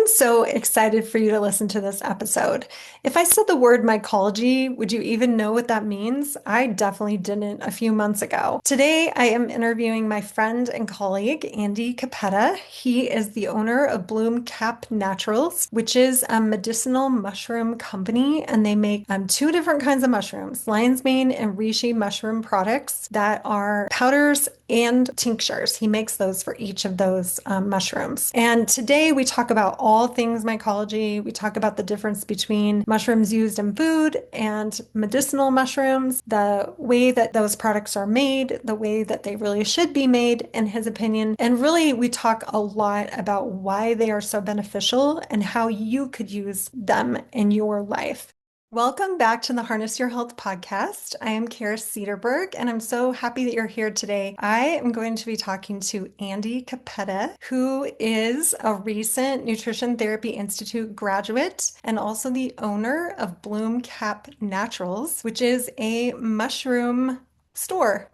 so excited for you to listen to this episode. If I said the word mycology, would you even know what that means? I definitely didn't a few months ago. Today, I am interviewing my friend and colleague, Andy Cappetta. He is the owner of Bloomcap Naturals, which is a medicinal mushroom company, and they make two different kinds of mushrooms, lion's mane and reishi mushroom products that are powders and tinctures. He makes those for each of those mushrooms. And today we talk about all things mycology. We talk about the difference between mushrooms used in food and medicinal mushrooms, the way that those products are made, the way that they really should be made, in his opinion. And really, we talk a lot about why they are so beneficial and how you could use them in your life. Welcome back to the Harness Your Health podcast. I am Kara Cedarberg, and I'm so happy that you're here today. I am going to be talking to Andy Cappetta, who is a recent Nutrition Therapy Institute graduate and also the owner of Bloomcap Naturals, which is a mushroom store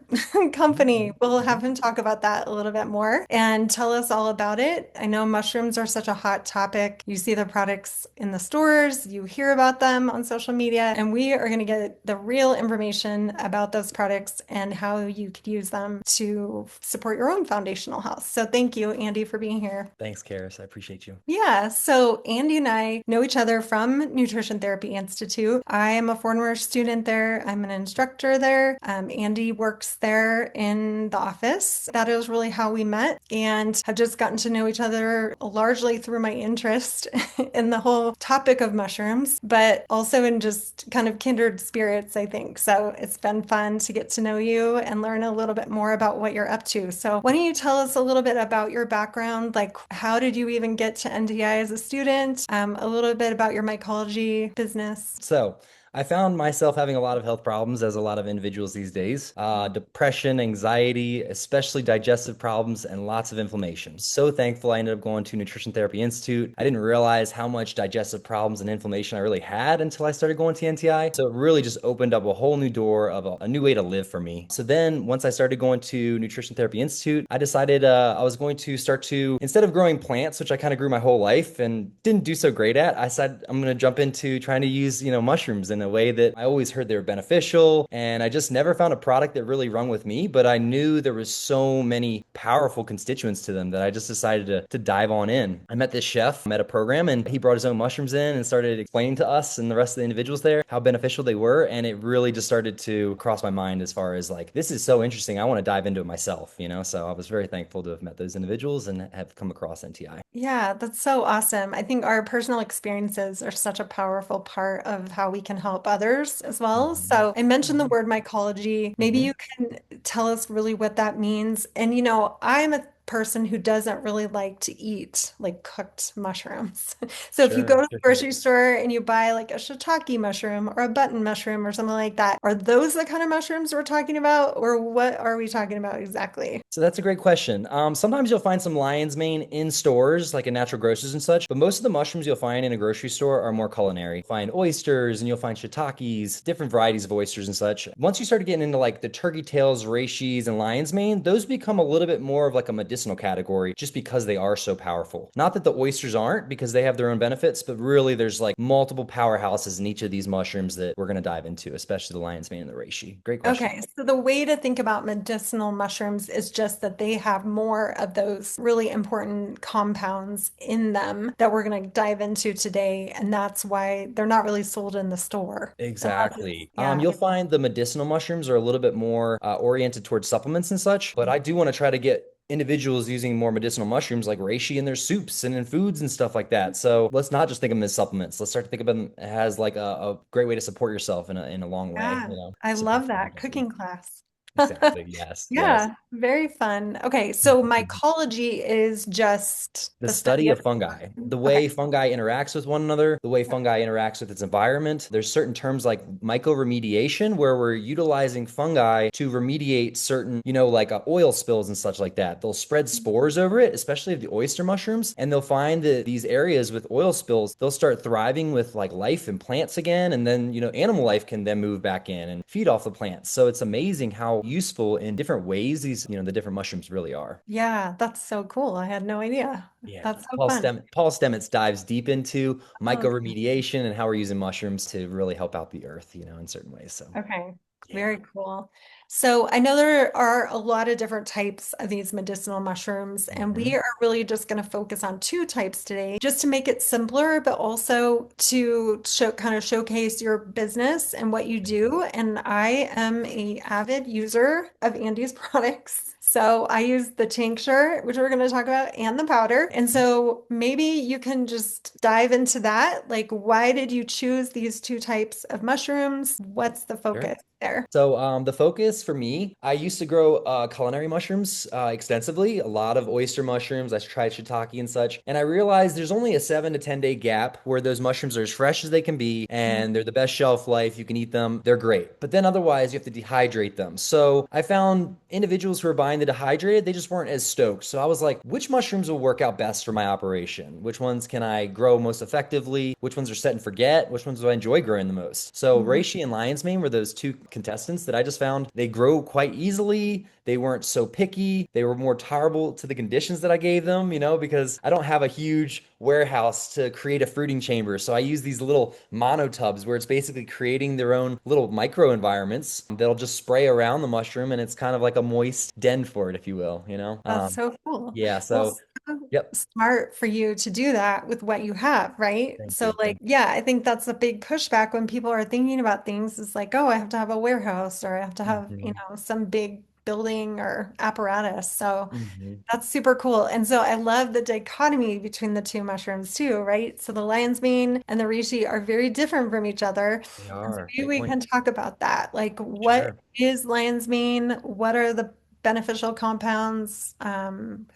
company. We'll have him talk about that a little bit more and tell us all about it. I know mushrooms are such a hot topic. You see the products in the stores, you hear about them on social media, and we are going to get the real information about those products and how you could use them to support your own foundational health. So thank you, Andy, for being here. Thanks, Karis. I appreciate you. Yeah, so Andy and I know each other from Nutrition Therapy Institute. I am a former student there. I'm an instructor there. Andy works there in the office. That is really how we met and have just gotten to know each other largely through my interest in the whole topic of mushrooms, but also in just kind of kindred spirits, I think. So it's been fun to get to know you and learn a little bit more about what you're up to. So why don't you tell us a little bit about your background? Like, how did you even get to NDI as a student? A little bit about your mycology business. So, I found myself having a lot of health problems, as a lot of individuals these days. Depression, anxiety, especially digestive problems, and lots of inflammation. So thankful I ended up going to Nutrition Therapy Institute. I didn't realize how much digestive problems and inflammation I really had until I started going to NTI. So it really just opened up a whole new door of a new way to live for me. So then once I started going to Nutrition Therapy Institute, I decided I was going to start to, instead of growing plants, which I kind of grew my whole life and didn't do so great at, I said I'm going to jump into trying to use, mushrooms in a way that I always heard they were beneficial. And I just never found a product that really rung with me, but I knew there was so many powerful constituents to them that I just decided to dive on in. I met this chef, met a program, and he brought his own mushrooms in and started explaining to us and the rest of the individuals there how beneficial they were. And it really just started to cross my mind as far as like, this is so interesting. I want to dive into it myself, So I was very thankful to have met those individuals and have come across NTI. Yeah, that's so awesome. I think our personal experiences are such a powerful part of how we can help others as well. Mhm. So I mentioned the word mycology. Maybe Mhm. you can tell us really what that means. And I'm a person who doesn't really like to eat like cooked mushrooms. So if you go Sure, to the sure, sure. grocery store and you buy like a shiitake mushroom or a button mushroom or something like that, are those the kind of mushrooms we're talking about, or what are we talking about exactly? So that's a great question. Sometimes you'll find some lion's mane in stores, like in natural grocers and such, but most of the mushrooms you'll find in a grocery store are more culinary. You'll find oysters and you'll find shiitakes, different varieties of oysters and such. Once you start getting into like the turkey tails, reishis, and lion's mane, those become a little bit more of like a medicinal category just because they are so powerful. Not that the oysters aren't, because they have their own benefits, but really there's like multiple powerhouses in each of these mushrooms that we're going to dive into, especially the lion's mane and the reishi. Great question. Okay, so the way to think about medicinal mushrooms is just that they have more of those really important compounds in them that we're going to dive into today. And that's why they're not really sold in the store. Exactly. Yeah. You'll find the medicinal mushrooms are a little bit more oriented towards supplements and such, but I do want to try to get individuals using more medicinal mushrooms like reishi in their soups and in foods and stuff like that. So let's not just think of them as supplements. Let's start to think of them as like a great way to support yourself in a long way, Yeah, I support love your that health. cooking class. Exactly. Yes. Yes. Yeah, very fun. Okay, so mycology is just The the study study of. of fungi, the Okay. way fungi interacts with one another, the way fungi interacts with its environment. There's certain terms like mycoremediation, where we're utilizing fungi to remediate certain, like oil spills and such like that. They'll spread spores over it, especially of the oyster mushrooms, and they'll find that these areas with oil spills, they'll start thriving with like life and plants again, and then, animal life can then move back in and feed off the plants. So it's amazing how useful in different ways the different mushrooms really are. Yeah, that's so cool. I had no idea. Yeah. That's so fun. Paul Stamets dives deep into Oh, mycoremediation and how we're using mushrooms to really help out the earth, in certain ways. So, okay, yeah. very cool. So I know there are a lot of different types of these medicinal mushrooms, and we Mhm. are really just going to focus on two types today, just to make it simpler, but also to kind of showcase your business and what you do. And I am a avid user of Andy's products. So I use the tincture, which we're going to talk about, and the powder. And so maybe you can just dive into that. Like, why did you choose these two types of mushrooms? What's the Sure. focus there? So the focus for me, I used to grow culinary mushrooms extensively, a lot of oyster mushrooms. I tried shiitake and such, and I realized there's only a 7 to 10 day gap where those mushrooms are as fresh as they can be, and they're the best shelf life. You can eat them; they're great. But then otherwise, you have to dehydrate them. So I found individuals who were buying the dehydrated, they just weren't as stoked. So I was like, which mushrooms will work out best for my operation? Which ones can I grow most effectively? Which ones are set and forget? Which ones do I enjoy growing the most? So Mhm. reishi and lion's mane were those two contestants that I just found. They grow quite easily. They weren't so picky. They were more tolerable to the conditions that I gave them, because I don't have a huge warehouse to create a fruiting chamber. So I use these little mono tubs where it's basically creating their own little micro environments that'll just spray around the mushroom, and it's kind of like a moist den for it, if you will. That's so cool. Yeah, Well, so so yep. smart for you to do that with what you have, right? Thank So, you. like, yeah, I think that's a big pushback when people are thinking about things. It's like, oh, I have to have a warehouse or I have to have, Mhm. some big building or apparatus. So Mhm. that's super cool. And so I love the dichotomy between the two mushrooms too, right? So the lion's mane and the reishi are very different from each other. They And so are. maybe Great we point. can talk about that. Like, what Sure. is lion's mane? What are the beneficial compounds?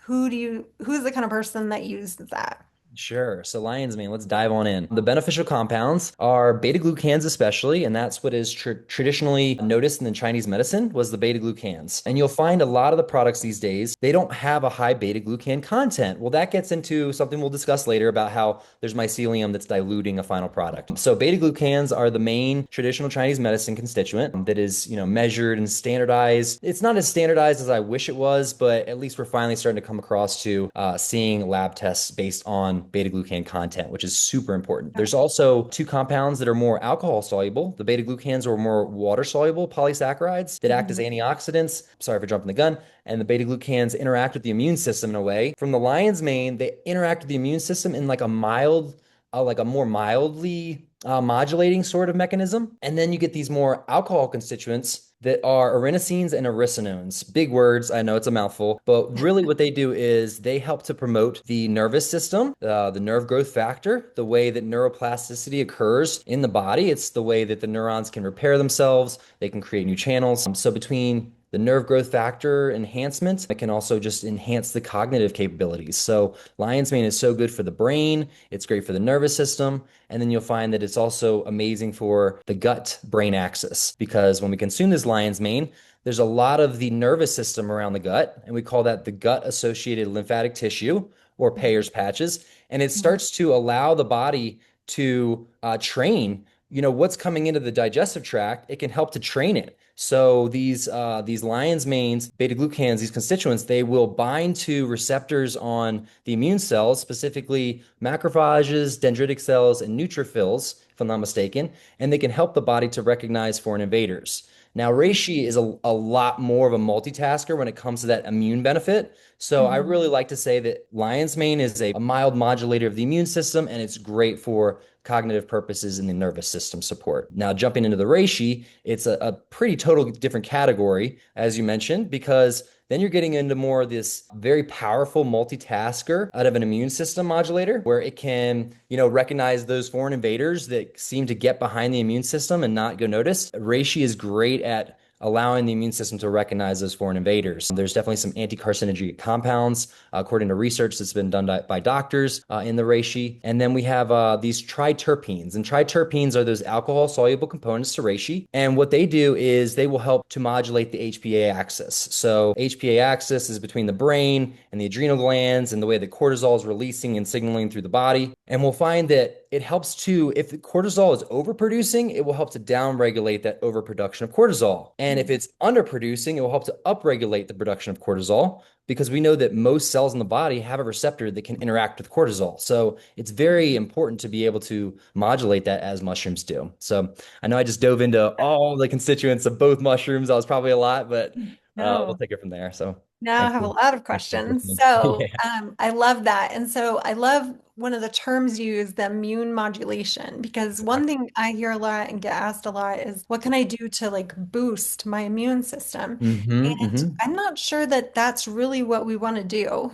Who's the kind of person that uses that? Sure. So lion's mane, let's dive on in. The beneficial compounds are beta glucans especially, and that's what is traditionally noticed in the Chinese medicine was the beta glucans. And you'll find a lot of the products these days, they don't have a high beta glucan content. Well, that gets into something we'll discuss later about how there's mycelium that's diluting a final product. So beta glucans are the main traditional Chinese medicine constituent that is, measured and standardized. It's not as standardized as I wish it was, but at least we're finally starting to come across to seeing lab tests based on beta glucan content, which is super important. There's also two compounds that are more alcohol soluble. The beta glucans are more water soluble polysaccharides that act as Mhm. antioxidants. Sorry for jumping the gun. And the beta glucans interact with the immune system in a way. From the lion's mane, they interact with the immune system in like a more mildly modulating sort of mechanism. And then you get these more alcohol constituents that are arenosines and aristenones. Big words, I know it's a mouthful, but really what they do is they help to promote the nervous system, the nerve growth factor, the way that neuroplasticity occurs in the body. It's the way that the neurons can repair themselves, they can create new channels. So between the nerve growth factor enhancement, it can also just enhance the cognitive capabilities. So lion's mane is so good for the brain, it's great for the nervous system, and then you'll find that it's also amazing for the gut brain axis because when we consume this lion's mane, there's a lot of the nervous system around the gut, and we call that the gut associated lymphatic tissue or Peyer's patches. And it Mhm. starts to allow the body to train, what's coming into the digestive tract. It can help to train it. So these lion's manes, beta glucans, these constituents, they will bind to receptors on the immune cells, specifically macrophages, dendritic cells, and neutrophils, if I'm not mistaken, and they can help the body to recognize foreign invaders. Now, reishi is a lot more of a multitasker when it comes to that immune benefit. So I Mhm. really like to say that lion's mane is a mild modulator of the immune system, and it's great for cognitive purposes in the nervous system support. Now, jumping into the reishi, it's a pretty total different category, as you mentioned, because then you're getting into more of this very powerful multitasker out of an immune system modulator where it can, recognize those foreign invaders that seem to get behind the immune system and not go noticed. Reishi is great at allowing the immune system to recognize those foreign invaders. There's definitely some anti-carcinogenic compounds, according to research that's been done by doctors in the reishi. And then we have these triterpenes, and triterpenes are those alcohol-soluble components to reishi. And what they do is they will help to modulate the HPA axis. So HPA axis is between the brain and the adrenal glands and the way that cortisol is releasing and signaling through the body. And we'll find that it helps to, if the cortisol is overproducing, it will help to downregulate that overproduction of cortisol. And if it's underproducing, it will help to upregulate the production of cortisol because we know that most cells in the body have a receptor that can interact with cortisol. So it's very important to be able to modulate that as mushrooms do. So I know I just dove into all the constituents of both mushrooms. That was probably a lot, but we'll No. take it from there. So Now I thanks have a for, lot of thanks for questions. listening. So Yeah. I love that. And so I love one of the terms used, the immune modulation, because one thing I hear a lot and get asked a lot is what can I do to like boost my immune system? Hmm. And Hmm. I'm not sure that that's really what we want to do.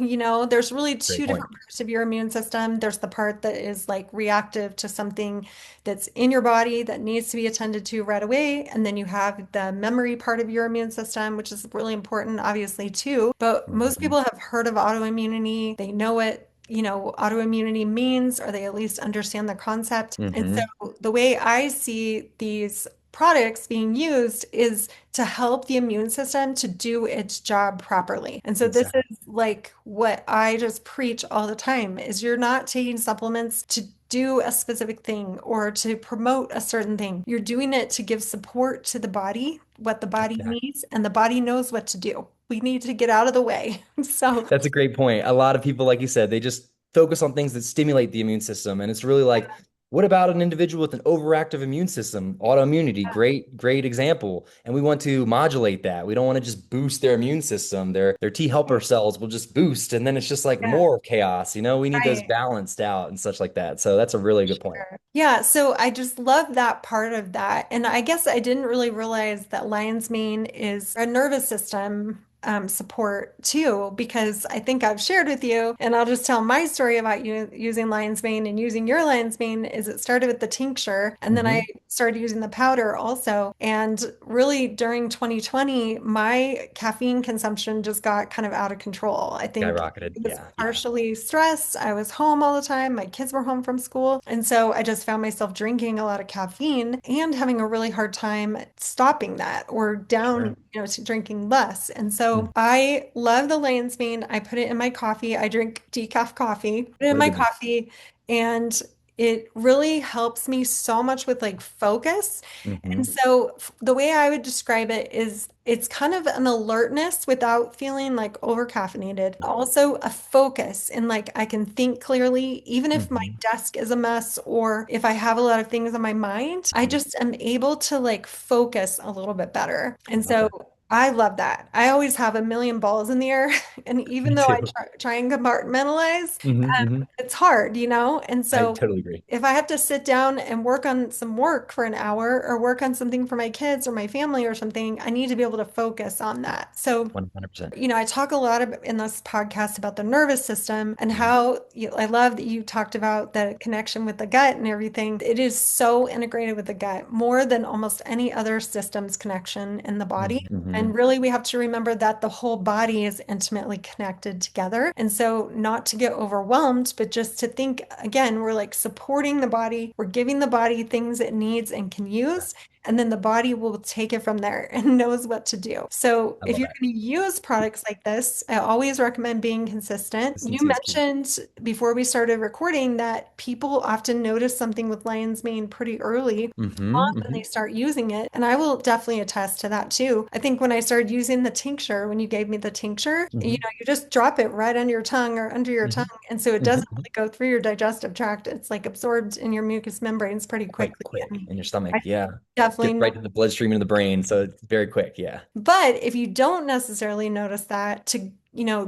There's really Great two point. different parts of your immune system. There's the part that is like reactive to something that's in your body that needs to be attended to right away. And then you have the memory part of your immune system, which is really important, obviously, too. But most Mhm. people have heard of autoimmunity. They know what autoimmunity means, or they at least understand the concept. And so Hmm. the way I see these products being used is to help the immune system to do its job properly. And so this Exactly. is like what I just preach all the time is you're not taking supplements to do a specific thing or to promote a certain thing. You're doing it to give support to the body, what the body Exactly. needs, and the body knows what to do. We need to get out of the way. So, That's a great point. A lot of people, like you said, they just focus on things that stimulate the immune system. And it's really like, what about an individual with an overactive immune system? Autoimmunity, great example. And we want to modulate that. We don't want to just boost their immune system. Their T helper cells will just boost, and then it's just like yeah, more chaos. We need those right. balanced out and such like that. So that's a really good point. Sure. Yeah, so I just love that part of that. And I guess I didn't really realize that lion's mane is a nervous system support too, because I think I've shared with you, and I'll just tell my story about you using lion's mane and using your lion's mane is it started with the tincture, and then I Hmm. started using the powder also. And really during 2020, my caffeine consumption just got kind of out of control. I think Skyrocketed. it was Yeah. Yeah. partially stress. I was home all the time. My kids were home from school. And so I just found myself drinking a lot of caffeine and having a really hard time stopping that or down, Sure. to drinking less. And so I love the Lion's Mane. I put it in my coffee. I drink decaf coffee, put it in What a my good one. coffee, and it really helps me so much with like focus. And Hmm. so the way I would describe it is it's kind of an alertness without feeling like over caffeinated. Also a focus and like I can think clearly, even if my Hmm. desk is a mess or if I have a lot of things on my mind, I just am able to like focus a little bit better. And Love so that. I love that. I always have a million balls in the air. And even Me though I too. try and compartmentalize, Hmm. it's hard. And I so totally agree. if I have to sit down and work on some work for an hour or work on something for my kids or my family or something, I need to be able to focus on that. So 100%. I talk a lot in this podcast about the nervous system and how I love that you talked about the connection with the gut and everything. It is so integrated with the gut, more than almost any other systems connection in the body. Hmm. And really, we have to remember that the whole body is intimately connected together. And so, not to get overwhelmed, but just to think again, we're like supporting the body, we're giving the body things it needs and can use. And then the body will take it from there and knows what to do. So, I if love you're that. going to use products like this, I always recommend being consistent. You Consistency is key. mentioned before we started recording that people often notice something with lion's mane pretty early Hmm. and they Hmm. start using it. And I will definitely attest to that too. I think when I started using the tincture, when you gave me the tincture, Hmm. you just drop it right on your tongue or under your tongue. Hmm. And so it doesn't Hmm. really go through your digestive tract. It's like absorbed in your mucous membranes pretty Quite quickly. quick And in your stomach. I Yeah. definitely Gets know. right to the bloodstream and the brain. So it's very quick. Yeah. But if you don't necessarily notice that, to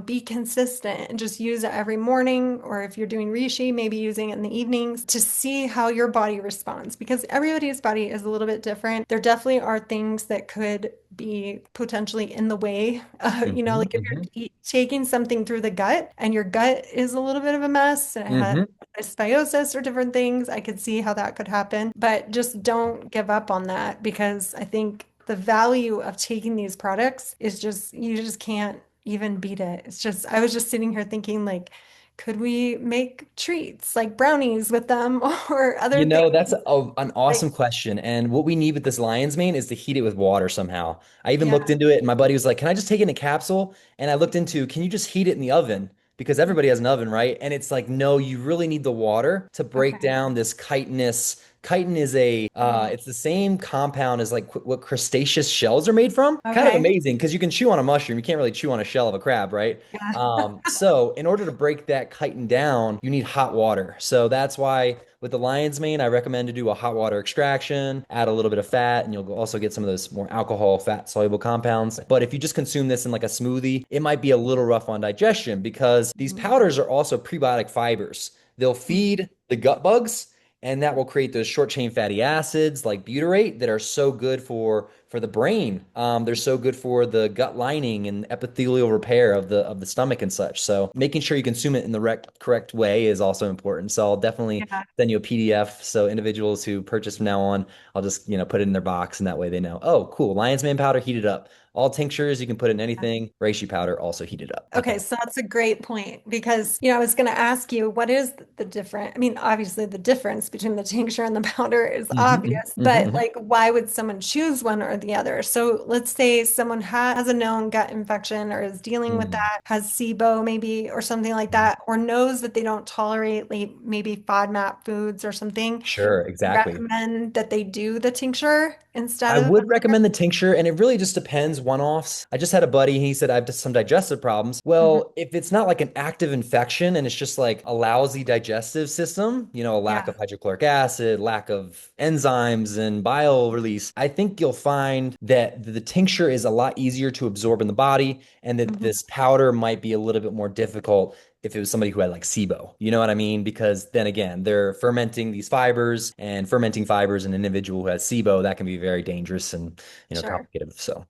be consistent and just use it every morning, or if you're doing Reishi, maybe using it in the evenings to see how your body responds because everybody's body is a little bit different. There definitely are things that could be potentially in the way. Hmm. Like if you're taking something through the gut and your gut is a little bit of a mess and it has Hmm. dysbiosis or different things, I could see how that could happen. But just don't give up on that because I think the value of taking these products is just, you just can't even beat it. It's just, I was just sitting here thinking, like, could we make treats like brownies with them or other things That's an like, awesome question. And what we need with this lion's mane is to heat it with water somehow. I even yeah, looked into it, and my buddy was like, "Can I just take it in a capsule?" And I looked into, can you just heat it in the oven? because everybody has an oven, right? And it's like, no, you really need the water to break Okay. down this chitinous. Chitin is a, Mm. it's the same compound as like what crustaceous shells are made from. Kind of Okay. amazing because you can chew on a mushroom. You can't really chew on a shell of a crab, right? Yeah. So in order to break that chitin down, you need hot water. So that's why with the lion's mane, I recommend to do a hot water extraction, add a little bit of fat, and you'll also get some of those more alcohol, fat soluble compounds. But if you just consume this in like a smoothie, it might be a little rough on digestion because these Mhm. powders are also prebiotic fibers. They'll feed the gut bugs, and that will create those short chain fatty acids like butyrate that are so good for the brain. They're so good for the gut lining and epithelial repair of the stomach and such. So making sure you consume it in the correct way is also important. So I'll definitely Yeah. send you a PDF. So individuals who purchase from now on, I'll just put it in their box, and that way they know. Oh, cool! Lion's mane powder heated up. All tinctures you can put in anything. Reishi powder also heated up. Okay, Okay. so that's a great point because, I was going to ask you, what is the difference? I mean, obviously, the difference between the tincture and the powder is obvious, but Mhm. like, why would someone choose one or the other? So let's say someone has a known gut infection or is dealing with Mm. that, has SIBO maybe, or something like Mhm. that, or knows that they don't tolerate like maybe FODMAP foods or something. Sure, exactly. Recommend that they do the tincture instead I of would recommend the tincture, and it really just depends one-offs. I just had a buddy, he said, I have some digestive problems. Mhm. Well, if it's not like an active infection and it's just like a lousy digestive system, a lack of Yeah. hydrochloric acid, lack of enzymes and bile release, I think you'll find that the tincture is a lot easier to absorb in the body, and that Mhm. this powder might be a little bit more difficult if it was somebody who had like SIBO. You know what I mean? Because then again, they're fermenting these fibers, and fermenting fibers in an individual who has SIBO, that can be very dangerous and, Sure. complicated. So,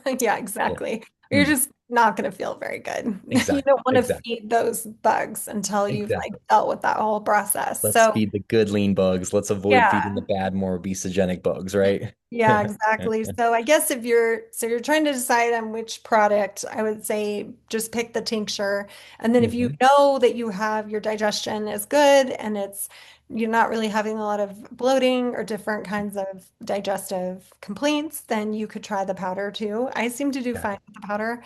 Yeah, yeah. exactly. You're Mm, just not going to feel very good. You exactly. don't want to Exactly. feed those bugs until you've like Exactly. dealt with that whole process. Let's So, feed the good lean bugs. Let's avoid feeding yeah. the bad, more obesogenic bugs, right? Yeah, exactly. So I guess if you're trying to decide on which product, I would say just pick the tincture. And then if you hmm know that you have your digestion is good and you're not really having a lot of bloating or different kinds of digestive complaints, then you could try the powder too. I seem to do fine with the powder.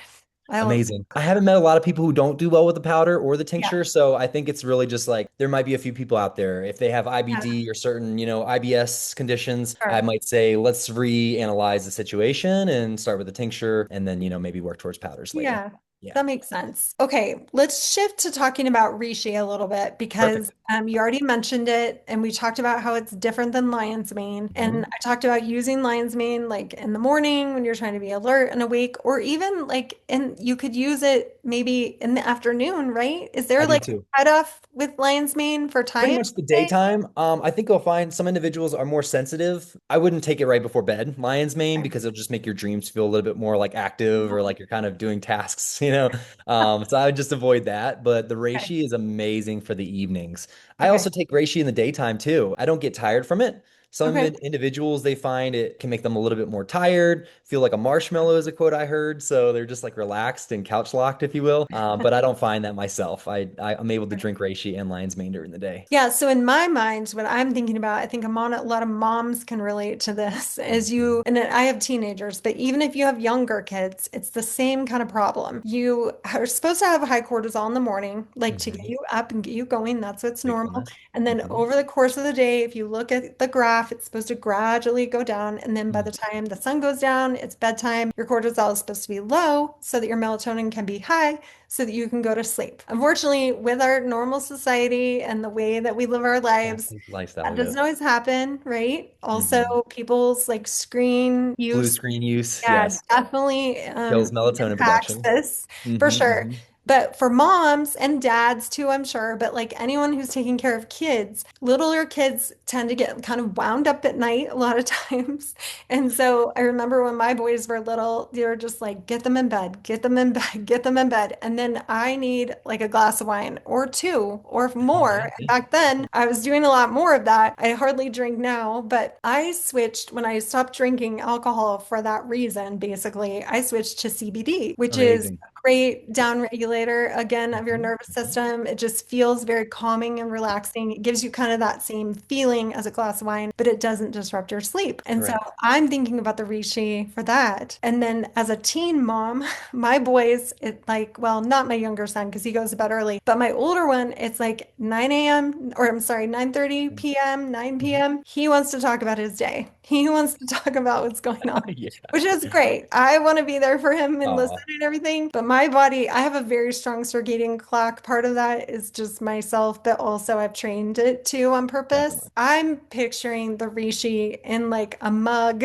I don't, Amazing. I haven't met a lot of people who don't do well with the powder or the yeah, tincture, so I think it's really just like there might be a few people out there. If they have yeah, IBD or certain, IBS conditions, I sure. might say let's reanalyze the situation and start with the tincture and then, maybe work towards powders later. Yeah, Yeah. that makes sense. Okay, let's shift to talking about reishi a little bit because Perfect. you already mentioned it and we talked about how it's different than lion's mane. And Mhm. I talked about using lion's mane like in the morning when you're trying to be alert and awake, or even like and you could use it maybe in the afternoon, right? Is there I do like too. a cutoff with lion's mane for Pretty time? much the daytime. I think you'll find some individuals are more sensitive. I wouldn't take it right before bed, lion's mane, because it'll just make your dreams feel a little bit more like active or like you're kind of doing tasks, So I would just avoid that. But the Okay. reishi is amazing for the evenings. I Okay. also take reishi in the daytime too. I don't get tired from it. Some Okay. individuals, they find it can make them a little bit more tired, feel like a marshmallow is a quote I heard. So they're just like relaxed and couch locked, if you will. But I don't find that myself. I'm able to drink reishi and lion's mane during the day. Yeah, so in my mind, what I'm thinking about, I think a lot of moms can relate to this, is and I have teenagers, but even if you have younger kids, it's the same kind of problem. You are supposed to have high cortisol in the morning, like to get Mhm. you up and get you going. That's what's normal. Wakefulness. And then hmm over the course of the day, if you look at the graph, it's supposed to gradually go down. And then by the time the sun goes down, it's bedtime. Your cortisol is supposed to be low so that your melatonin can be high so that you can go to sleep. Unfortunately, with our normal society and the way that we live our lives, Exactly. Lifestyle that we doesn't live. always happen, right? Also, hmm people's like screen Blue use, screen use, yeah, yes, definitely kills melatonin impacts production. this for sure. hmm But for moms and dads too, I'm sure, but like anyone who's taking care of kids, littler kids tend to get kind of wound up at night a lot of times. And so I remember when my boys were little, they were just like, get them in bed, get them in bed, get them in bed. And then I need like a glass of wine or two or more. And back then, I was doing a lot more of that. I hardly drink now, but I switched when I stopped drinking alcohol for that reason, basically. I switched to CBD, which is Amazing. great down regulator again of your Mhm, nervous mhm. system. It just feels very calming and relaxing. It gives you kind of that same feeling as a glass of wine, but it doesn't disrupt your sleep. And so Correct. I'm thinking about the Reishi for that. And then as a teen mom, my boys, it like, well, not my younger son because he goes to bed early, but my older one, it's like 9 a.m. or I'm sorry, 9:30 p.m., 9 Mhm. p.m. He wants to talk about his day. He wants to talk about what's going on, Yeah. which is great. I want to be there for him and listen Oh, and everything. But my body, I have a very strong circadian clock. Part of that is just myself, but also I've trained it too on purpose. definitely. I'm picturing the Rishi in like a mug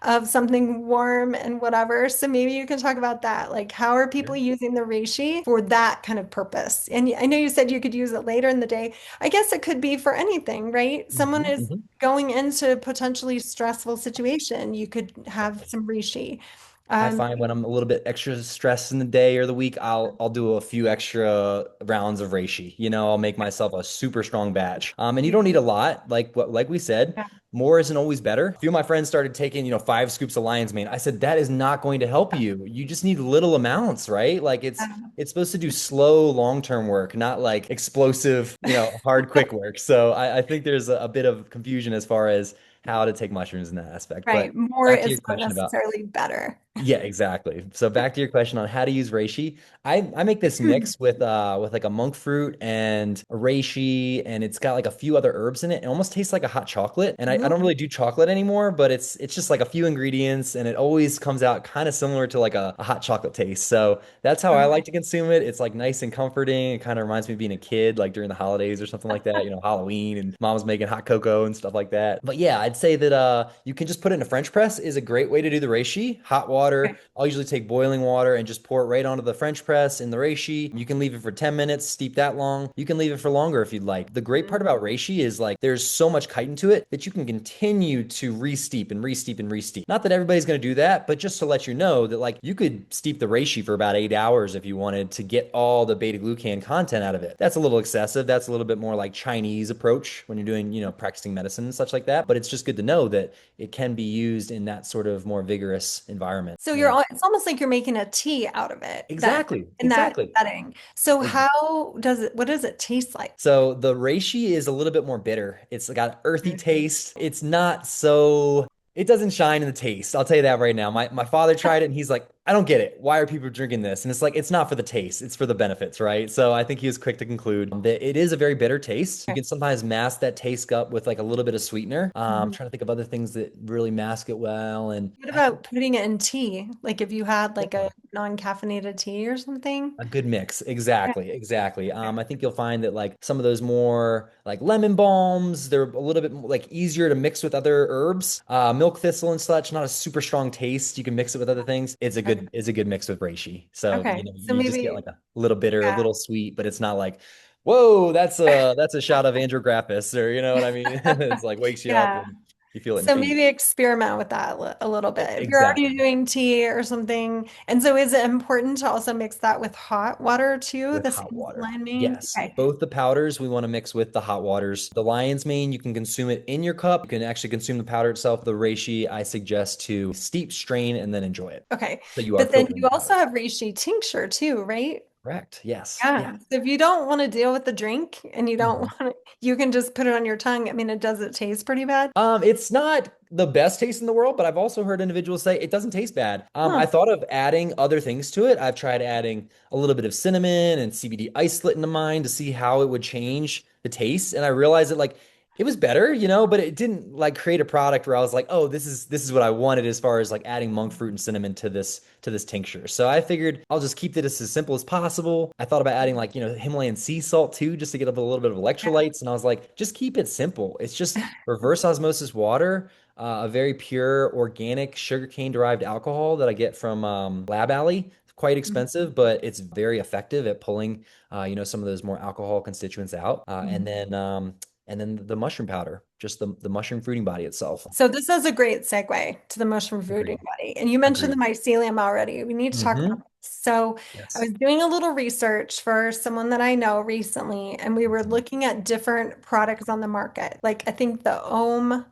of something warm and whatever. So maybe you can talk about that. Like, how are people Sure. using the Reishi for that kind of purpose? And I know you said you could use it later in the day. I guess it could be for anything, right? Someone Mhm, is mhm. going into a potentially stressful situation. You could have Definitely. some Reishi. I Um, find when I'm a little bit extra stressed in the day or the week, I'll do a few extra rounds of reishi. I'll make myself a super strong batch. And you don't need a lot, like we said. yeah. More isn't always better. A few of my friends started taking, 5 scoops of lion's mane. I said that is not going to help you. You just need little amounts, right? Like it's supposed to do slow, long-term work, not like explosive, hard, quick work. So I think there's a bit of confusion as far as how to take mushrooms in that aspect. But Right. More back to is your not question about necessarily better. yeah, exactly. So back to your question on how to use reishi. I make this mix with like a monk fruit and a reishi, and it's got like a few other herbs in it. It almost tastes like a hot chocolate. And I Ooh, don't really do chocolate anymore, but it's just like a few ingredients and it always comes out kind of similar to like a hot chocolate taste. So that's how I like to consume it. It's like nice and comforting. It kind of reminds me of being a kid, like during the holidays or something like that, Halloween and mom's making hot cocoa and stuff like that. But yeah, I'd say that you can just put it in a French press is a great way to do the reishi. Hot water. okay. I'll usually take boiling water and just pour it right onto the French press in the reishi. You can leave it for 10 minutes, steep that long. You can leave it for longer if you'd like. The great part about reishi is like there's so much chitin to it that you can continue to re-steep and re-steep and re-steep. Not that everybody's going to do that, but just to let you know that like you could steep the reishi for about 8 hours if you wanted to get all the beta glucan content out of it. That's a little excessive. That's a little bit more like Chinese approach when you're doing, practicing medicine and such like that. But it's just good to know that it can be used in that sort of more vigorous environment. So And it's almost like you're making a tea out of it then exactly, in that exactly. setting. So what does it taste like? So the reishi is a little bit more bitter. It's got an earthy taste. It's not so, it doesn't shine in the taste. I'll tell you that right now. My father tried it and he's like, I don't get it. Why are people drinking this? And it's like, it's not for the taste, it's for the benefits, right? So I think he was quick to conclude that it is a very bitter taste. You Okay. can sometimes mask that taste up with like a little bit of sweetener. I'm Mhm. trying to think of other things that really mask it well. And What about putting it in tea? Like if you had like a definitely. non-caffeinated tea or something? A good mix. Yeah. Exactly. Exactly. I think you'll find that like some of those more like lemon balms, they're a little bit more, like easier to mix with other herbs. Milk thistle and such, not a super strong taste. You can mix it with other things. Okay. It's a good mix with reishi. So, Okay. So you just get maybe, like a little bitter, a yeah. little sweet, but it's not like, whoa, that's a shot of andrographis, or you know what I mean? It's like wakes you up Yeah. and you feel it in So feet. maybe experiment with that a little bit. If you're already Exactly. doing tea or something. And so is it important to also mix that with hot water too? With The hot same as water. lime main? Yes, Okay. both the powders we want to mix with the hot waters. The lion's mane, you can consume it in your cup. You can actually consume the powder itself. The reishi, I suggest to steep, strain, and then enjoy it. Okay. So you are But then filtering you the also powder. have reishi tincture too, right? Correct. Yes. Yeah. Yeah. So if you don't want to deal with the drink and you don't Mhm. want to, you can just put it on your tongue. I mean, it taste pretty bad. It's not the best taste in the world, but I've also heard individuals say it doesn't taste bad. I Huh. thought of adding other things to it. I've tried adding a little bit of cinnamon and CBD isolate into mine to see how it would change the taste, and I realized that like it was better, but it didn't like create a product where I was like, oh, this is what I wanted as far as like adding monk fruit and cinnamon to this tincture. So I figured I'll just keep it as simple as possible. I thought about adding like, Himalayan sea salt too, just to get up a little bit of electrolytes. And I was like, just keep it simple. It's just reverse osmosis water, a very pure organic sugarcane derived alcohol that I get from Lab Alley. It's quite expensive, but it's very effective at pulling, some of those more alcohol constituents out. Mhm. And then the mushroom powder. just the mushroom fruiting body itself. So this is a great segue to the mushroom fruiting Agreed. body. And you mentioned the Agreed. mycelium already. We need to talk about Hmm. this. So I Yes. was doing a little research for someone that I know recently, and we were Mhm. looking at different products on the market. Like I think the OM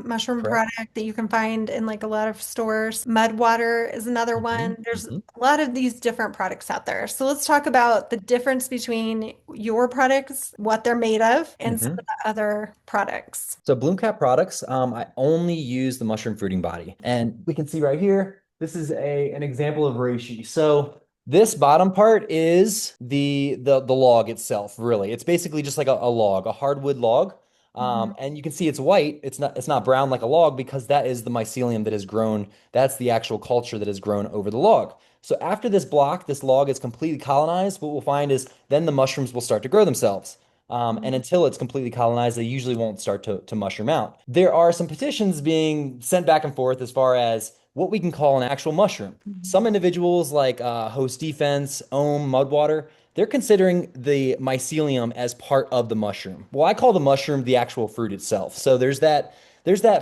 mushroom Correct. product that you can find in like a lot of stores. Mud water is another Hmm. one. There's Hmm. a lot of these different products out there. So let's talk about the difference between your products, what they're made of, and some Hmm. of the other products. So Bloomcap products, I only use the mushroom fruiting body. And we can see right here, this is an example of reishi. So this bottom part is the log itself, really. It's basically just like a log, a hardwood log. Mhm. And you can see it's white. It's not brown like a log because that is the mycelium that has grown. That's the actual culture that has grown over the log. So after this log is completely colonized, what we'll find is then the mushrooms will start to grow themselves. And until it's completely colonized, they usually won't start to mushroom out. There are some petitions being sent back and forth as far as what we can call an actual mushroom. Some individuals, like Host Defense, Ohm, Mudwater, they're considering the mycelium as part of the mushroom. Well, I call the mushroom the actual fruit itself. So there's that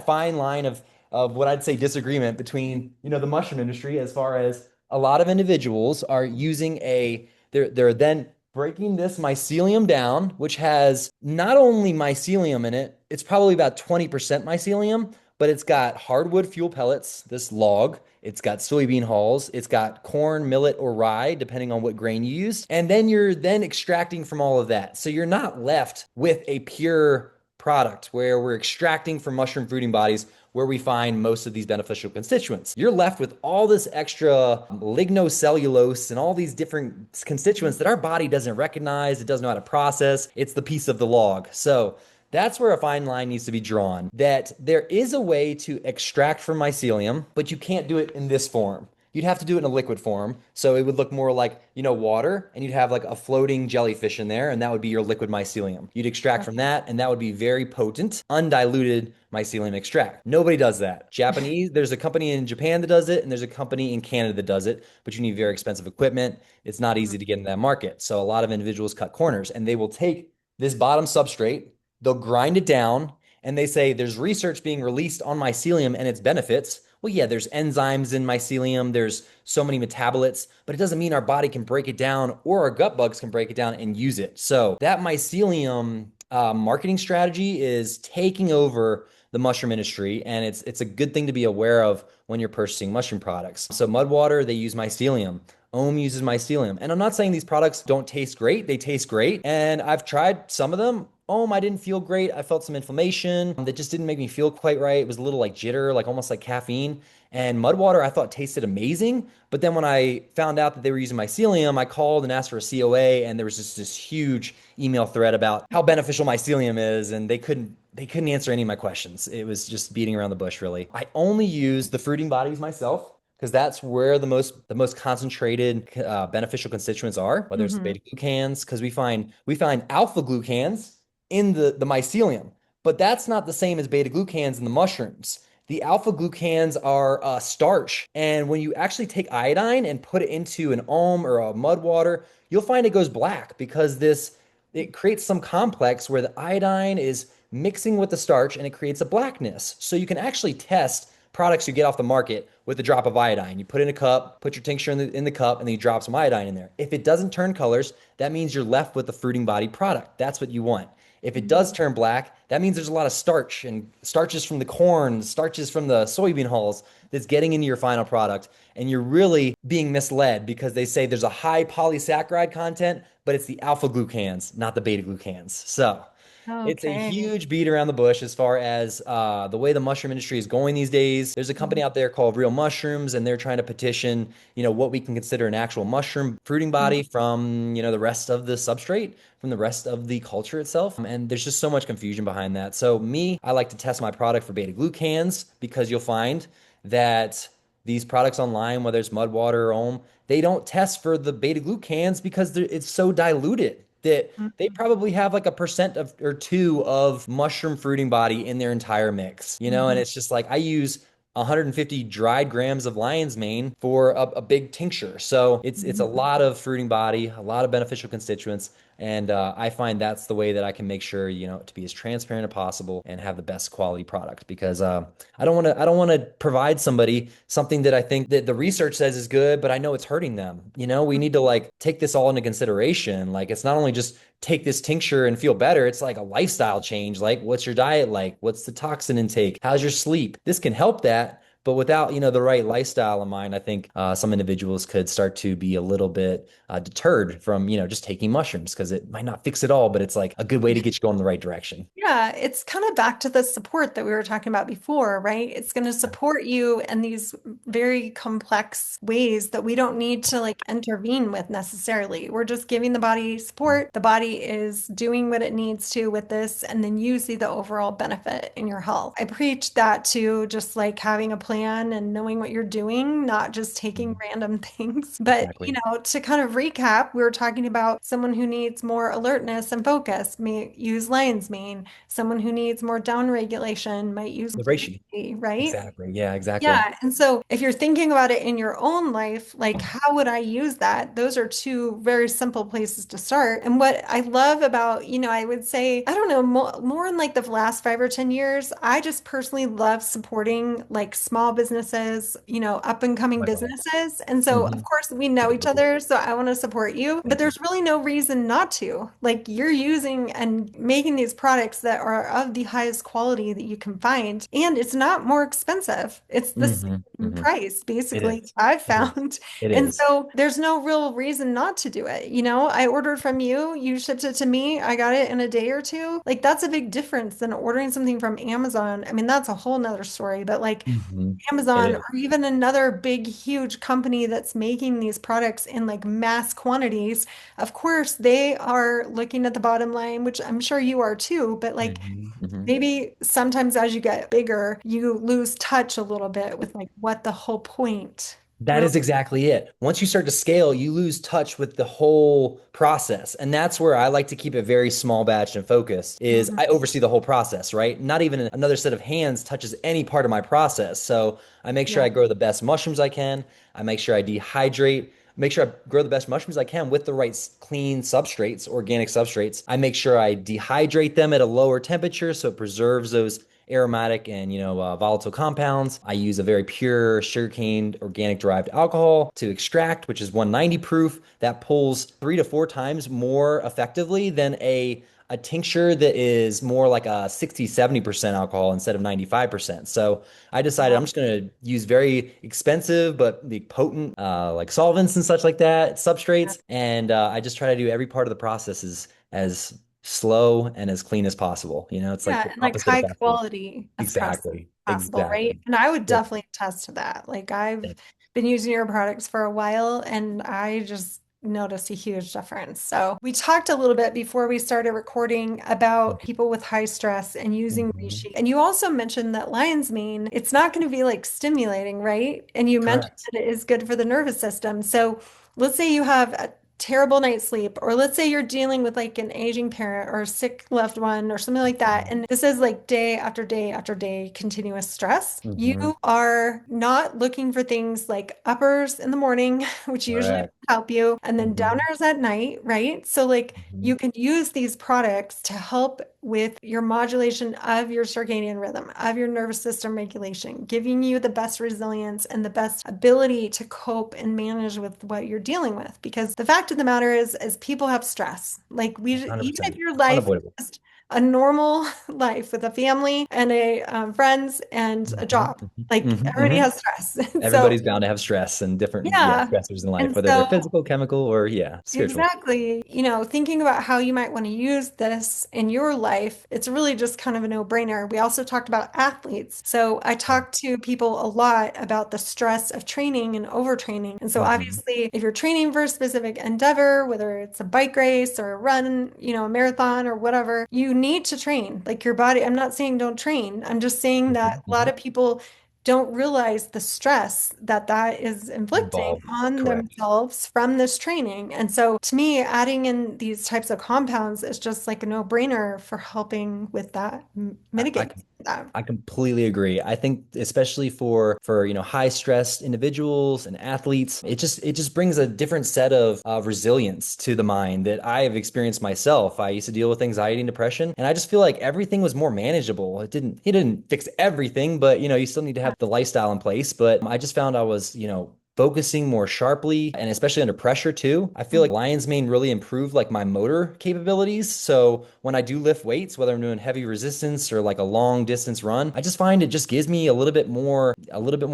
fine line of what I'd say disagreement between the mushroom industry, as far as a lot of individuals are using they're then breaking this mycelium down, which has not only mycelium in it, it's probably about 20% mycelium, but it's got hardwood fuel pellets, this log. It's got soybean hulls. It's got corn, millet, or rye, depending on what grain you use. And then you're then extracting from all of that. So you're not left with a pure product where we're extracting from mushroom fruiting bodies where we find most of these beneficial constituents. You're left with all this extra lignocellulose and all these different constituents that our body doesn't recognize, it doesn't know how to process. It's the piece of the log. So that's where a fine line needs to be drawn. That there is a way to extract from mycelium, but you can't do it in this form. You'd have to do it in a liquid form. So it would look more like, water, and you'd have like a floating jellyfish in there, and that would be your liquid mycelium. You'd extract from that, and that would be very potent, undiluted mycelium extract. Nobody does that. There's a company in Japan that does it, and there's a company in Canada that does it, but you need very expensive equipment. It's not easy to get in that market. So a lot of individuals cut corners, and they will take this bottom substrate, they'll grind it down, and they say there's research being released on mycelium and its benefits. Well, yeah, there's enzymes in mycelium, there's so many metabolites, but it doesn't mean our body can break it down or our gut bugs can break it down and use it. So that mycelium marketing strategy is taking over the mushroom industry, and it's a good thing to be aware of when you're purchasing mushroom products. So Mudwater, they use mycelium. Ohm uses mycelium. And I'm not saying these products don't taste great. They taste great. And I've tried some of them. Ohm, I didn't feel great. I felt some inflammation that just didn't make me feel quite right. It was a little like jitter, like almost like caffeine. And Mudwater, I thought tasted amazing. But then when I found out that they were using mycelium, I called and asked for a COA, and there was just this huge email thread about how beneficial mycelium is, and they couldn't answer any of my questions. It was just beating around the bush, really. I only use the fruiting bodies myself because that's where the most concentrated beneficial constituents are, whether it's the Mhm. beta glucans, because we find alpha glucans in the mycelium, but that's not the same as beta glucans in the mushrooms. The alpha glucans are starch, and when you actually take iodine and put it into an ohm or a mud water, you'll find it goes black because this it creates some complex where the iodine is mixing with the starch and it creates a blackness. So you can actually test products you get off the market with a drop of iodine. You put in a cup, put your tincture in the cup, and then you drop some iodine in there. If it doesn't turn colors, that means you're left with the fruiting body product. That's what you want. If it does turn black, that means there's a lot of starch and starches from the corn, starches from the soybean hulls that's getting into your final product. And you're really being misled because they say there's a high polysaccharide content, but it's the alpha glucans, not the beta glucans. So it's a Okay. huge beat around the bush as far as the way the mushroom industry is going these days. There's a company out there called Real Mushrooms, and they're trying to petition, what we can consider an actual mushroom fruiting body from, the rest of the substrate, from the rest of the culture itself. And there's just so much confusion behind that. So me, I like to test my product for beta glucans because you'll find that these products online, whether it's Mudwater or Ohm, they don't test for the beta glucans because it's so diluted that they Mhm. probably have like a percent of or two of mushroom fruiting body in their entire mix. And Mhm. it's just like I use 150 dried grams of lion's mane for a big tincture. So it's a Mhm. lot of fruiting body, a lot of beneficial constituents. And I find that's the way that I can make sure, to be as transparent as possible and have the best quality product because I don't want to provide somebody something that I think that the research says is good, but I know it's hurting them. We need to like take this all into consideration. Like it's not only just take this tincture and feel better. It's like a lifestyle change. Like what's your diet like? What's the toxin intake? How's your sleep? This can help that. But without, the right lifestyle in mind, I think some individuals could start to be a little bit deterred from, just taking mushrooms because it might not fix it all, but it's like a good way to get you going in the right direction. Yeah, it's kind of back to the support that we were talking about before, right? It's going to support you in these very complex ways that we don't need to like intervene with necessarily. We're just giving the body support. The body is doing what it needs to with this, and then you see the overall benefit in your health. I preach that to just like having a plan and knowing what you're doing, not just taking Mhm. random things. But, Exactly. to kind of recap, we were talking about someone who needs more alertness and focus may use lion's mane. Someone who needs more down regulation might use The reishi. Reishi, right? Exactly. Yeah, exactly. Yeah. And so if you're thinking about it in your own life, like how would I use that? Those are two very simple places to start. And what I love about, I would say, I don't know, more in like the last 5 or 10 years, I just personally love supporting like small businesses, up and coming Likewise. businesses. And so, of Hmm. course, we know each other. So I want to support you, but Thank you. there's really no reason not to. Like you're using and making these products that are of the highest quality that you can find. And it's not more expensive. It's the Hmm. same Hmm. price, It basically, is. I've It is. found. It And is. so there's no real reason not to do it. I ordered from you, you shipped it to me, I got it in a day or two. Like that's a big difference than ordering something from Amazon. I mean, that's a whole nother story, but like Hmm. It Amazon is. or even another big, huge company that's making these products in like mass quantities, of course, they are looking at the bottom line, which I'm sure you are too, but like Hmm. Hmm. maybe sometimes as you get bigger, you lose touch a little bit with like what the whole point That really. is exactly it. Once you start to scale, you lose touch with the whole process. And that's where I like to keep it very small batch and focused is Mhm. I oversee the whole process, right? Not even another set of hands touches any part of my process. So I make sure Yeah. I grow the best mushrooms I can. I make sure I dehydrate, make sure I grow the best mushrooms I can with the right clean substrates, organic substrates. I make sure I dehydrate them at a lower temperature so it preserves those aromatic and volatile compounds. I use a very pure sugarcane organic derived alcohol to extract, which is 190 proof. That pulls 3 to 4 times more effectively than a tincture that is more like a 60, 70% alcohol instead of 95%. So I decided I'm Wow. just going to use very expensive but the potent like solvents and such like that, Yeah. substrates. And I just try to do every part of the process as slow and as clean as possible. It's like Yeah, the and like opposite of high fast food. quality as Exactly. possible, right? Exactly. And I would Yep. definitely attest to that. Like I've been using your products for a while and I just noticed a huge difference. So we talked a little bit before we started recording about people with high stress and using Mhm. reishi. And you also mentioned that lion's mane, it's not going to be like stimulating, right? And you mentioned Correct. that it is good for the nervous system. So let's say you have a terrible night's sleep, or let's say you're dealing with like an aging parent or a sick loved one or something like that. And this is like day after day after day continuous stress. You Hmm. are not looking for things like uppers in the morning, which usually Correct. help you, and then Hmm. downers at night, right? So like Hmm. you can use these products to help with your modulation of your circadian rhythm, of your nervous system regulation, giving you the best resilience and the best ability to cope and manage with what you're dealing with. Because the fact of the matter is people have stress. Like even if 100%. your life Unavoidable. is just a normal life with a family and a friends and a Hmm. job, Hmm. like everybody Hmm. has stress. And so Everybody's bound to have stress and different, yeah, yeah. stressors in life, And whether they're so physical, chemical, or yeah, spiritual. exactly. Thinking about how you might want to use this in your life, it's really just kind of a no-brainer. We also talked about athletes. So I talk to people a lot about the stress of training and overtraining. And so Hmm. obviously, if you're training for a specific endeavor, whether it's a bike race or a run, a marathon or whatever, you need to train. Like your body, I'm not saying don't train. I'm just saying that a lot Hmm. of people don't realize the stress that that is inflicting Involved. on Correct. themselves from this training. And so to me, adding in these types of compounds is just like a no-brainer for helping with that I mitigate. that. I completely agree. I think especially for high stress individuals and athletes, it just brings a different set of resilience to the mind that I have experienced myself. I used to deal with anxiety and depression, and I just feel like everything was more manageable. It didn't fix everything, but you still need to have the lifestyle in place. But I just found I was, focusing more sharply and especially under pressure too. I feel like lion's mane really improved like my motor capabilities. So when I do lift weights, whether I'm doing heavy resistance or like a long distance run, I just find it just gives me a little bit more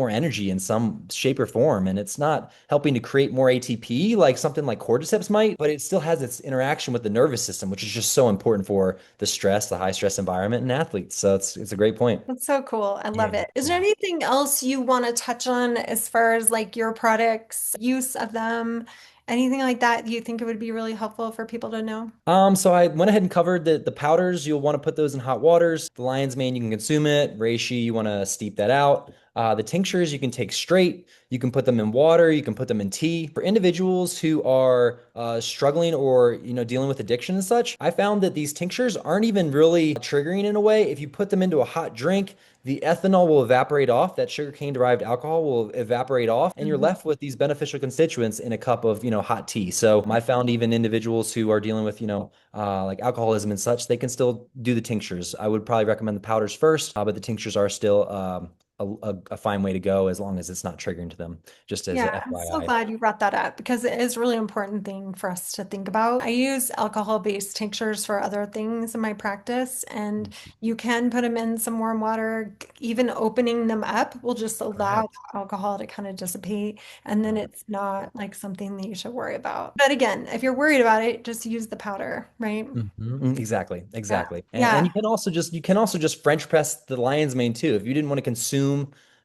energy in some shape or form. And it's not helping to create more ATP like something like cordyceps might, but it still has its interaction with the nervous system, which is just so important for the high stress environment and athletes. So it's a great point. That's so cool. I love Yeah. it. Is there Yeah. anything else you want to touch on as far as like your products, use of them, anything like that you think it would be really helpful for people to know? So I went ahead and covered the powders. You'll want to put those in hot waters. The lion's mane, you can consume it. Reishi, you want to steep that out. The tinctures you can take straight. You can put them in water. You can put them in tea. For individuals who are struggling or dealing with addiction and such, I found that these tinctures aren't even really triggering in a way. If you put them into a hot drink, the ethanol will evaporate off. That sugarcane derived alcohol will evaporate off, and you're Mhm. left with these beneficial constituents in a cup of, hot tea. So I found even individuals who are dealing with, like alcoholism and such, they can still do the tinctures. I would probably recommend the powders first, but the tinctures are still a fine way to go as long as it's not triggering to them, just as a Yeah, I'm so FYI. glad you brought that up because it is a really important thing for us to think about. I use alcohol-based tinctures for other things in my practice, and you can put them in some warm water. Even opening them up will just allow Correct. the alcohol to kind of dissipate, and then Correct. it's not like something that you should worry about. But again, if you're worried about it, just use the powder, right? Exactly, Yeah. exactly. And Yeah. you can also just French press the lion's mane too. If you didn't want to consume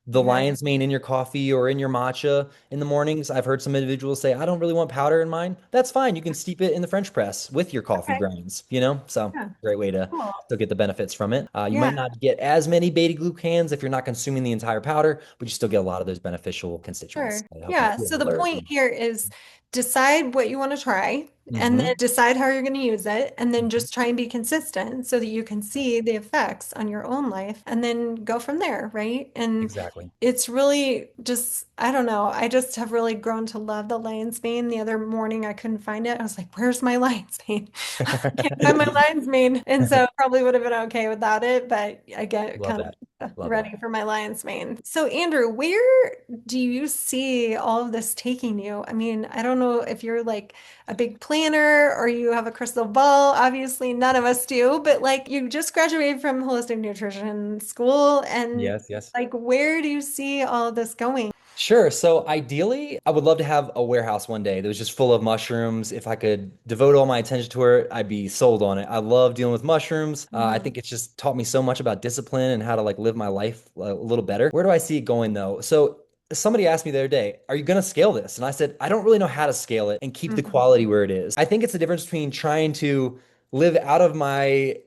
the Yeah. lion's mane in your coffee or in your matcha in the mornings, I've heard some individuals say, I don't really want powder in mine. That's fine. You can steep it in the French press with your coffee Okay. grinds. So Yeah. great way to Cool. still get the benefits from it. You Yeah. might not get as many beta glucans if you're not consuming the entire powder, but you still get a lot of those beneficial constituents Sure. that help you Yeah. feel So the alert. point here is decide what you want to try and then Mhm. decide how you're going to use it and then just try and be consistent so that you can see the effects on your own life and then go from there, right? And Exactly. it's really just, I don't know, I just have really grown to love the lion's mane. The other morning I couldn't find it. I was like, where's my lion's mane? I can't find my lion's mane. And so probably would have been okay without it, but I get Love kind that. of Love that. ready for my lion's mane. So Andrew, where do you see all of this taking you? I mean, I don't know if you're like a big planner or you have a crystal ball. Obviously, none of us do, but like you just graduated from holistic nutrition school and Yes, yes. like where do you see all of this going? Sure. So ideally, I would love to have a warehouse one day that was just full of mushrooms. If I could devote all my attention to it, I'd be sold on it. I love dealing with mushrooms. I Mhm. think it's just taught me so much about discipline and how to like live my life a little better. Where do I see it going though? So somebody asked me the other day, are you going to scale this? And I said, I don't really know how to scale it and keep the Mhm. quality where it is. I think it's the difference between trying to live out of my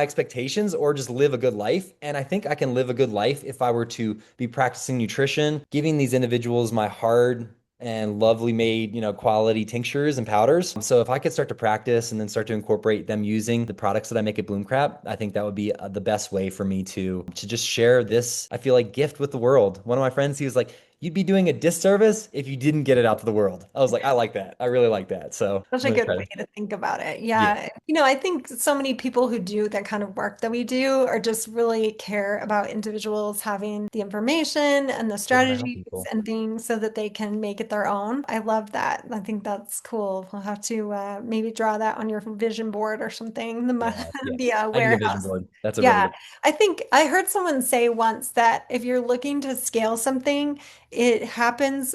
expectations or just live a good life. And I think I can live a good life if I were to be practicing nutrition, giving these individuals my hard and lovely made, quality tinctures and powders. So if I could start to practice and then start to incorporate them using the products that I make at Bloomcrap, I think that would be the best way for me to just share this, I feel like, gift with the world. One of my friends, he was like, you'd be doing a disservice if you didn't get it out to the world. I was like, I like that. I really like that. So Such I'm a gonna good try way to. to think about it. Yeah. Yeah. I think so many people who do that kind of work that we do are just really care about individuals having the information and the We want to help strategies people. and things so that they can make it their own. I love that. I think that's cool. We'll have to maybe draw that on your vision board or something, Yeah, yeah. the I need a vision warehouse. board. That's a really Yeah, good. I think I heard someone say once that if you're looking to scale something, it happens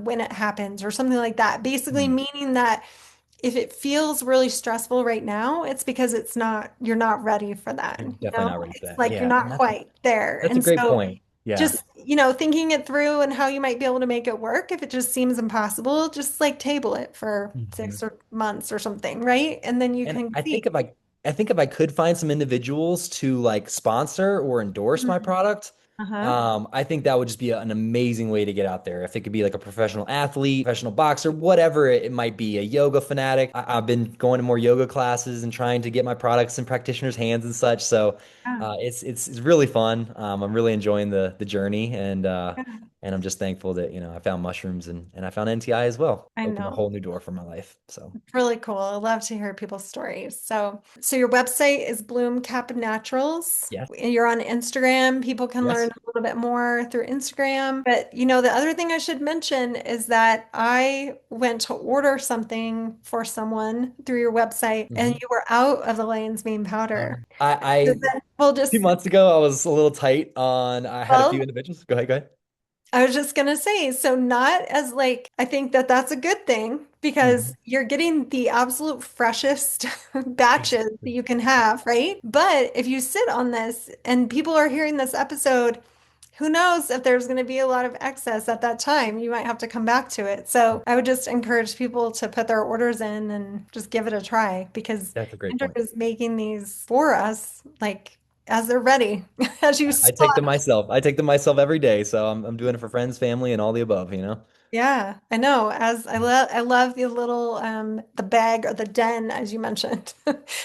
when it happens, or something like that. Basically, Hmm. meaning that if it feels really stressful right now, it's because you're not ready for that, You're you definitely know? not ready for It's that. like you're Yeah, not and that's quite there. that's a And great so point. Yeah. just, thinking it through and how you might be able to make it work, if it just seems impossible, just like table it for Mhm. 6 or months or something, right? And then you And can I see. think if I could find some individuals to like sponsor or endorse my Mhm. product, Uh-huh. I think that would just be an amazing way to get out there. If it could be like a professional athlete, professional boxer, whatever it might be, a yoga fanatic. I've been going to more yoga classes and trying to get my products in practitioners' hands and such. So Yeah. it's really fun. I'm really enjoying the journey, Yeah. and I'm just thankful that I found mushrooms and I found NTI as well. I Opened a know. whole new door for my life. So Really cool. I love to hear people's stories. So your website is Bloomcap Naturals. yes, You're on Instagram. People can learn yes. a little bit more through Instagram. But the other thing I should mention is that I went to order something for someone through your website and Mhm. you were out of the lion's mane powder. So I then we'll 2 months ago I was a little tight on. I had a few well, individuals. Go ahead, go ahead. I was just gonna say, so not as like, I think that that's a good thing because Mhm. you're getting the absolute freshest batches that Exactly. you can have, right? But if you sit on this and people are hearing this episode, who knows if there's going to be a lot of excess at that time? You might have to come back to it. So I would just encourage people to put their orders in and just give it a try because That's a great Andrew point. is making these for us, like as they're ready, as you I saw. take them myself. I take them myself every day. So I'm doing it for friends, family, and all the above. Yeah, I know. As I love the little the bag or the den as you mentioned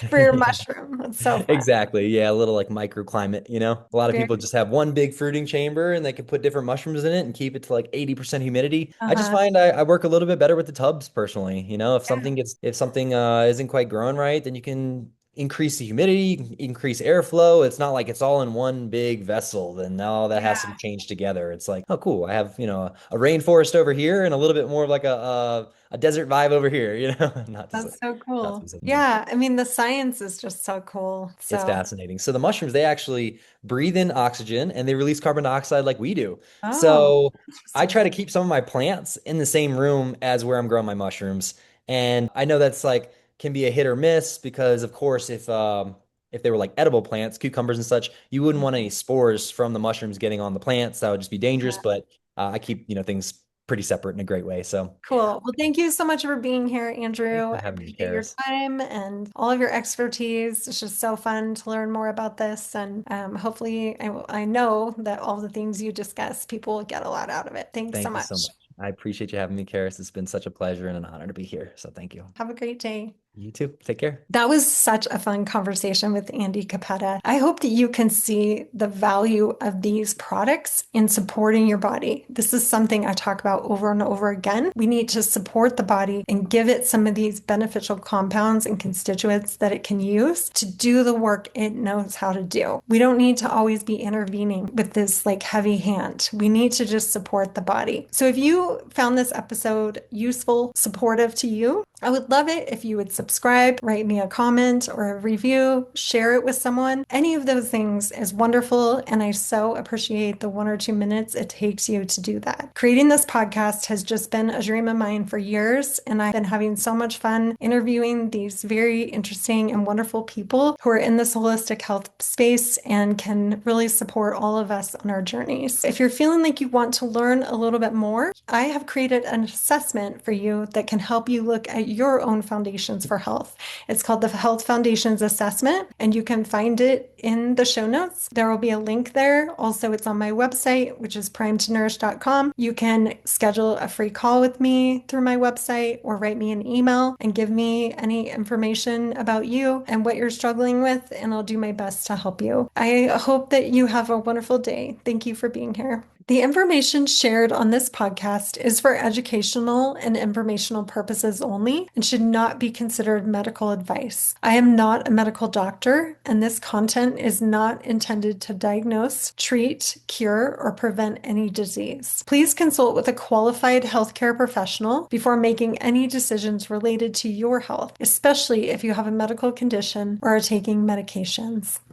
for your mushroom. It's so fun. Exactly. Yeah, a little like microclimate. A lot of Very, people just have one big fruiting chamber and they can put different mushrooms in it and keep it to like 80% humidity. I just uh-huh. find I work a little bit better with the tubs personally. Yeah, If something isn't quite growing right, then you can increase the humidity, you can increase airflow. It's not like it's all in one big vessel, then all that has to be yeah. changed together. It's like, oh cool, I have, a rainforest over here and a little bit more of like a desert vibe over here. Not to say That's so not to cool. be so mean. Yeah, I mean the science is just so cool. It's So, fascinating. So the mushrooms, they actually breathe in oxygen and they release carbon dioxide like we do. oh, So I try interesting. to keep some of my plants in the same room as where I'm growing my mushrooms. And I know that's like can be a hit or miss because of course if they were like edible plants, cucumbers and such, you wouldn't want any spores from the mushrooms getting on the plants. That would just be dangerous, but I keep, things pretty separate in a great way. So Cool. Well, thank you so much for being here, thanks Andrew. for I having me, appreciate your Karis. time and all of your expertise. It's just so fun to learn more about this. And hopefully, I know that all the things you discuss, people will get a lot out of it. Thanks so Thank you so much. much. I appreciate you having me, Karis. It's been such a pleasure and an honor to be here. So thank you. Have a great day. You too. Take care. That was such a fun conversation with Andy Cappetta. I hope that you can see the value of these products in supporting your body. This is something I talk about over and over again. We need to support the body and give it some of these beneficial compounds and constituents that it can use to do the work it knows how to do. We don't need to always be intervening with this like heavy hand. We need to just support the body. So if you found this episode useful, supportive to you, I would love it if you would subscribe, write me a comment or a review, share it with someone. Any of those things is wonderful, and I so appreciate the 1 or 2 minutes it takes you to do that. Creating this podcast has just been a dream of mine for years, and I've been having so much fun interviewing these very interesting and wonderful people who are in this holistic health space and can really support all of us on our journeys. If you're feeling like you want to learn a little bit more, I have created an assessment for you that can help you look at your own foundations for health. It's called the Health Foundations Assessment, and you can find it in the show notes. There will be a link there. Also, it's on my website, which is primetonurish.com. You can schedule a free call with me through my website or write me an email and give me any information about you and what you're struggling with, and I'll do my best to help you. I hope that you have a wonderful day. Thank you for being here. The information shared on this podcast is for educational and informational purposes only and should not be considered medical advice. I am not a medical doctor, and this content is not intended to diagnose, treat, cure, or prevent any disease. Please consult with a qualified healthcare professional before making any decisions related to your health, especially if you have a medical condition or are taking medications.